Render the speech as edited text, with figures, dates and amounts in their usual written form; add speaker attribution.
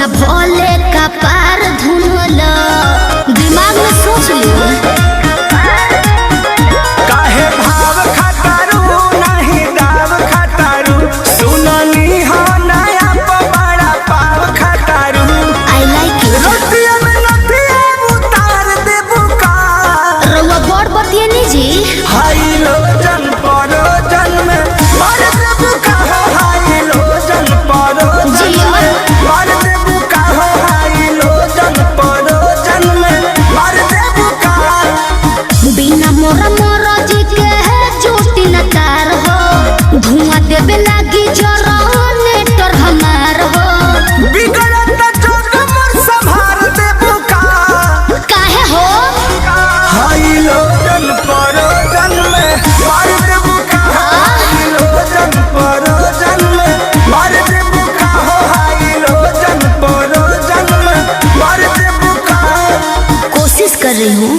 Speaker 1: सोना भोले का पार धुनल दिमाग में सोच लियो।
Speaker 2: काहे भाव खतारू नहीं दाव खतारू सुनली हो नया बड़ा पाव खतारू।
Speaker 1: I like it.
Speaker 2: रतिया में नथिया उतार देबू का
Speaker 1: रउआ बड़ बतियनी जी।
Speaker 2: हाई लो जन परो जन में मार देबू का हो हाई लो जन परो जन में मार देबू का हो हाई लो जन परो जन में मार देबू का।
Speaker 1: बिना मोरा मोरा जी के है चोटी न तार हो धुआं देवे लागी जनरेटर हमार हो।
Speaker 2: बिगड़त जोग मोर संभार देबू का
Speaker 1: काहे हो
Speaker 2: हाई लो जन परो जन में मार देबू का हाई लो जन परो जन में मार देबू का हो हाई लो जन परो जन में मार देबू का।
Speaker 1: कोशिश कर रही हूँ।